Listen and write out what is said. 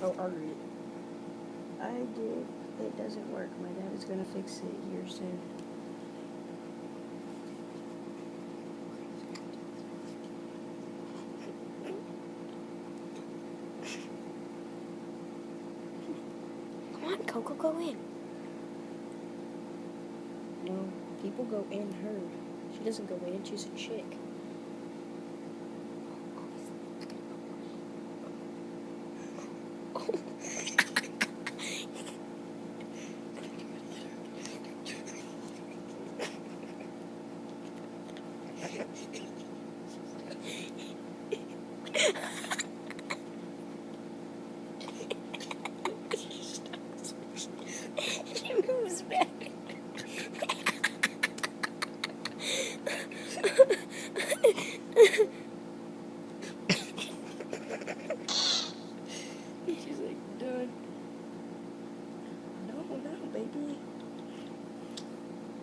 Oh, I'll read it. I did. It doesn't work. My dad is gonna fix it here soon. Come on, Coco, go in. No, people go in her. She doesn't go in. She's a chick.